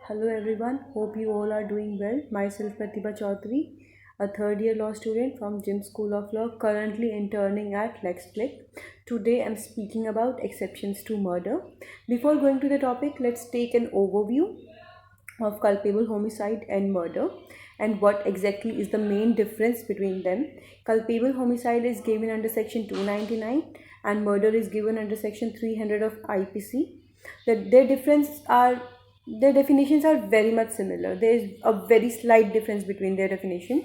Hello everyone, hope you all are doing well. Myself Pratibha Chaudhary, a third year law student from Jim School of Law, currently interning at LexClick. Today I'm speaking about exceptions to murder. Before going to the topic, let's take an overview of culpable homicide and murder and what exactly is the main difference between them. Culpable homicide is given under section 299 and murder is given under section 300 of IPC. Their definitions are very much similar. There is a very slight difference between their definition.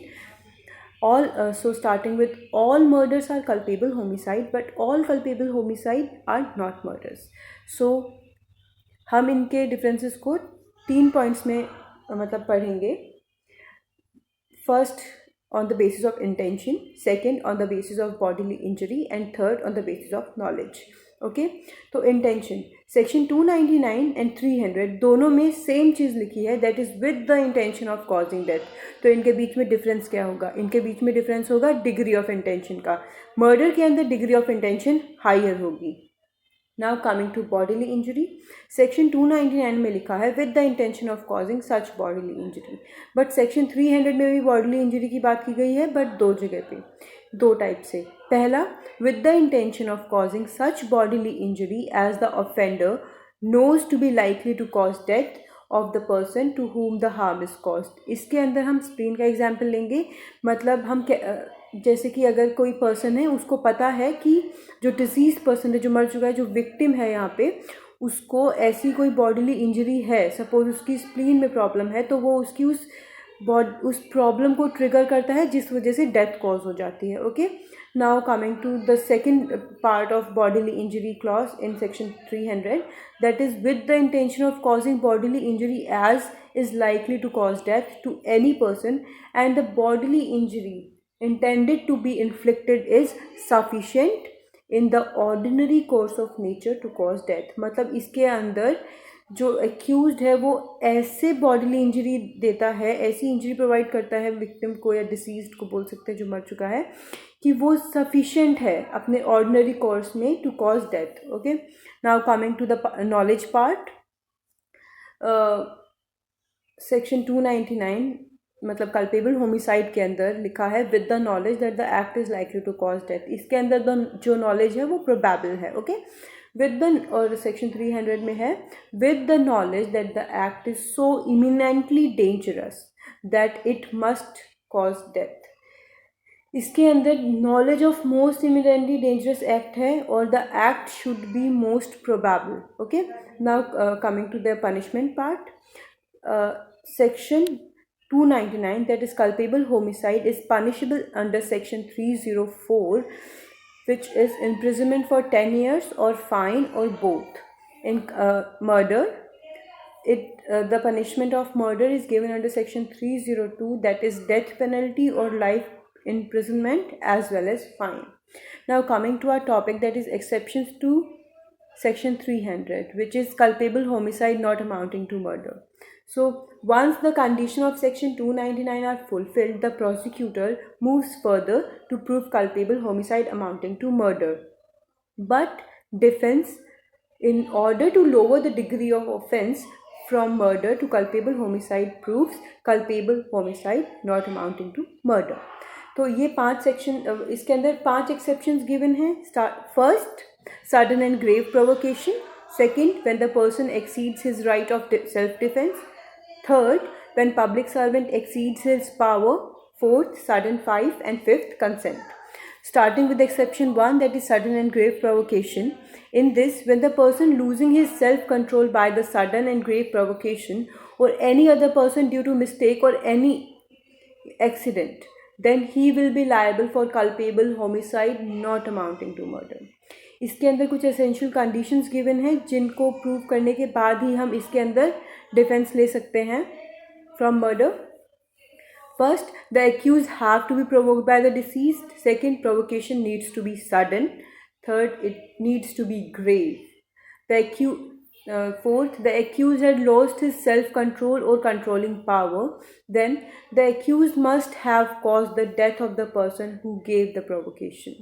Starting with, all murders are culpable homicide, but all culpable homicide are not murders. So हम इनके differences को 3 points में पढ़ेंगे. First, on the basis of intention. Second, on the basis of bodily injury. And third, on the basis of knowledge. Okay तो intention section 299 and 300 दोनों में same चीज़ लिखी है, that is with the intention of causing death. तो इनके बीच में difference क्या होगा? इनके बीच में डिफरेंस होगा डिग्री ऑफ इंटेंशन का. मर्डर के अंदर डिग्री ऑफ इंटेंशन हायर होगी. Now coming to bodily injury, section 299 में लिखा है with the intention of causing such bodily injury, but section 300 में भी bodily injury की बात की गई है, but दो जगह पे, दो टाइप से. पहला, with the intention of causing such bodily injury as the offender knows to be likely to cause death of the person to whom the harm is caused. इसके अंदर हम स्प्लीन का एग्जाम्पल लेंगे. मतलब हम जैसे कि अगर कोई पर्सन है, उसको पता है कि जो डिसीज पर्सन है, जो मर चुका है, जो विक्टिम है यहाँ पे, उसको ऐसी कोई बॉडीली इंजरी है, सपोज उसकी स्प्लीन में प्रॉब्लम है, तो वो उसकी उस प्रॉब्लम को ट्रिगर करता है जिस वजह से डेथ कॉज हो जाती है. Okay, now coming to the second part of bodily injury clause in section 300, that is with the intention of causing bodily injury as is likely to cause death to any person and the bodily injury intended to be inflicted is sufficient in the ordinary course of nature to cause death. मतलब इसके अंदर जो accused है वो ऐसे bodily injury देता है, ऐसी इंजरी प्रोवाइड करता है विक्टिम को या डिसीज्ड को बोल सकते हैं जो मर चुका है, कि वो सफिशेंट है अपने ऑर्डिनरी कोर्स में to cause death. Okay, now coming to the knowledge part. Section 299 मतलब कल्पेबल होमिसाइड के अंदर लिखा है with the knowledge that the act is likely to cause death. इसके अंदर जो नॉलेज है वो प्रोबेबल है. ओके, विद द, और सेक्शन 300 में है with the knowledge that the act is so imminently dangerous that it must cause death. इसके अंदर knowledge of most imminently dangerous act है और the act should be most probable. Okay, now coming to the punishment part. Section 299, that is culpable homicide, is punishable under section 304, which is imprisonment for 10 years or fine or both. In murder, the punishment of murder is given under section 302, that is death penalty or life imprisonment as well as fine. Now coming to our topic, that is exceptions to section 300, which is culpable homicide not amounting to murder. So once the condition of section 299 are fulfilled, the prosecutor moves further to prove culpable homicide amounting to murder. But defense, in order to lower the degree of offense from murder to culpable homicide, proves culpable homicide not amounting to murder. तो ये 5 section, इसके अंदर 5 exceptions given हैं. First, sudden and grave provocation. Second, when the person exceeds his right of self-defense. Third, when public servant exceeds his power. Fourth, sudden. Five, and fifth, consent. Starting with exception 1, that is sudden and grave provocation. In this, when the person losing his self-control by the sudden and grave provocation or any other person due to mistake or any accident, then he will be liable for culpable homicide not amounting to murder. इसके अंदर कुछ essential conditions given हैं जिनको prove करने के बाद ही हम इसके अंदर डिफेंस ले सकते हैं from murder. First, the accused have to be provoked by the deceased. Second, provocation needs to be sudden. Third, it needs to be grave. Fourth, the accused had lost his self-control or controlling power. Then, the accused must have caused the death of the person who gave the provocation.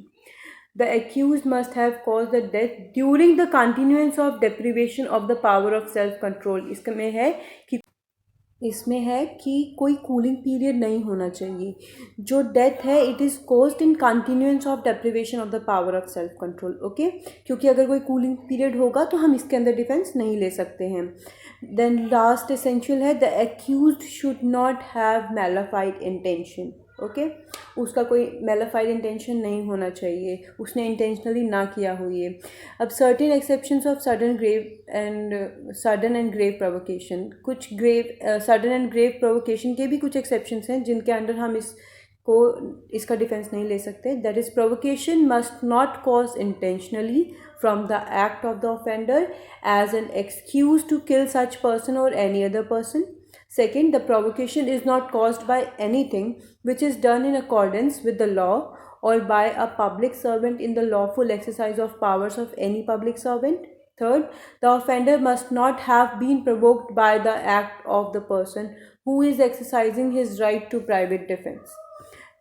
The accused must have caused the death during the continuance of deprivation of the power of self-control. इसमें है कि इसमें है कि कोई cooling period नहीं होना चाहिए। जो डेथ है it is caused in continuance of deprivation of the power of self control, okay. क्योंकि अगर कोई कूलिंग पीरियड होगा तो हम इसके अंदर डिफेंस नहीं ले सकते हैं। देन लास्ट एसेंशियल है the accused should not have mala fide intention, okay. उसका कोई मैलिफाइड इंटेंशन नहीं होना चाहिए, उसने इंटेंशनली ना किया हो ये। अब certain exceptions of sudden and grave provocation, कुछ सडन एंड ग्रेव प्रोवोकेशन के भी कुछ एक्सेप्शंस हैं जिनके अंडर हम इसका डिफेंस नहीं ले सकते। That is provocation must not cause intentionally from the act of the offender as an excuse to kill such person or any other person. Second, the provocation is not caused by anything which is done in accordance with the law or by a public servant in the lawful exercise of powers of any public servant. Third, the offender must not have been provoked by the act of the person who is exercising his right to private defense.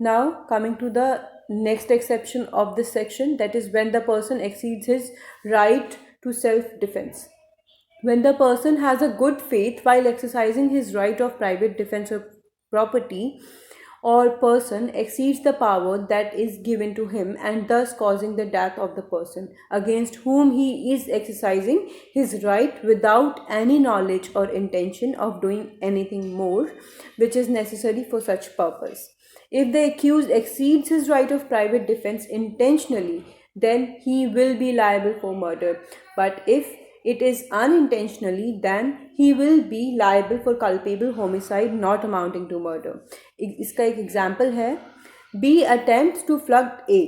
Now, coming to the next exception of this section, that is when the person exceeds his right to self-defense. When the person has a good faith while exercising his right of private defense of property, or person exceeds the power that is given to him and thus causing the death of the person against whom he is exercising his right without any knowledge or intention of doing anything more which is necessary for such purpose. If the accused exceeds his right of private defense intentionally, then he will be liable for murder. But if it is unintentionally, then he will be liable for culpable homicide not amounting to murder. इसका एक example है, B attempts to flog A,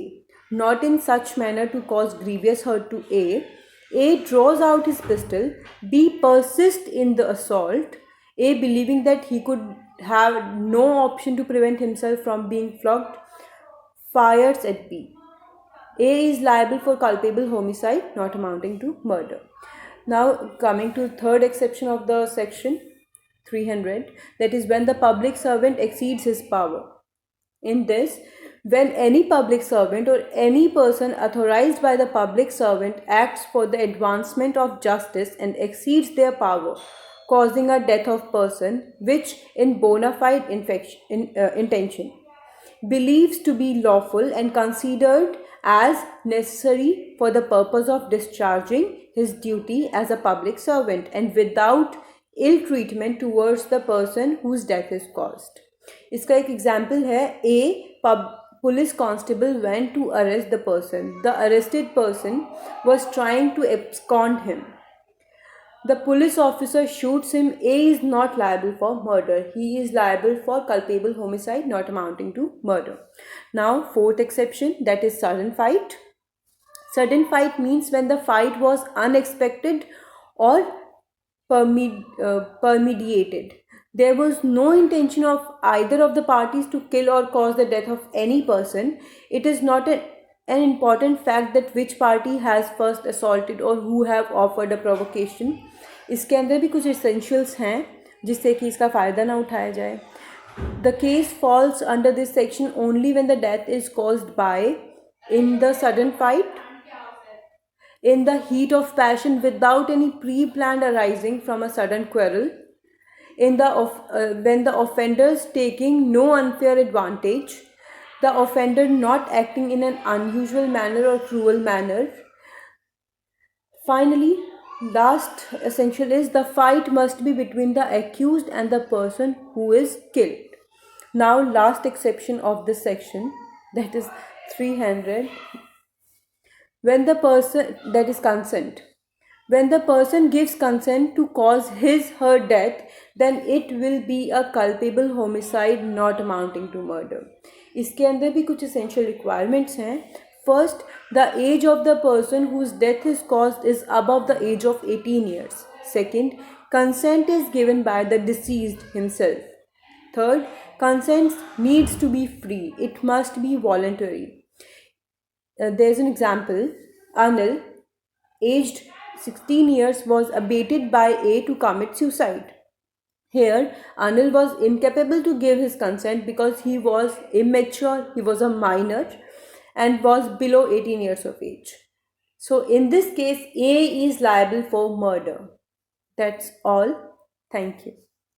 not in such manner to cause grievous hurt to A. A draws out his pistol. B persists in the assault. A, believing that he could have no option to prevent himself from being flogged, fires at B. A is liable for culpable homicide not amounting to murder. Now coming to third exception of the section 300, that is when the public servant exceeds his power. In this, when any public servant or any person authorized by the public servant acts for the advancement of justice and exceeds their power, causing a death of person which in bona fide intention believes to be lawful and considered as necessary for the purpose of discharging his duty as a public servant and without ill treatment towards the person whose death is caused. इसका एक example है, police constable went to arrest the person. The arrested person was trying to abscond him. The police officer shoots him. A is not liable for murder. He is liable for culpable homicide not amounting to murder. Now, fourth exception, that is sudden fight. Sudden fight means when the fight was unexpected or permediated. There was no intention of either of the parties to kill or cause the death of any person. It is not an important fact that which party has first assaulted or who have offered a provocation. इसके अंदर भी कुछ essentials हैं जिससे कि इसका फ़ायदा ना उठाया जाए. The case falls under this section only when the death is caused by, in the sudden fight, in the heat of passion without any pre-planned arising from a sudden quarrel, when the offenders taking no unfair advantage, the offender not acting in an unusual manner or cruel manner. Finally, last essential is the fight must be between the accused and the person who is killed. Now, last exception of this section, that is 300, when the person, that is consent. When the person gives consent to cause her death, then it will be a culpable homicide not amounting to murder. इसके अंदर भी कुछ essential requirements हैं. First, the age of the person whose death is caused is above the age of 18 years. Second, consent is given by the deceased himself. Third, consent needs to be free. It must be voluntary. There's an example. Anil, aged 16 years, was abated by A to commit suicide. Here, Anil was incapable to give his consent because he was immature, he was a minor and was below 18 years of age. So, in this case, A is liable for murder. That's all. Thank you.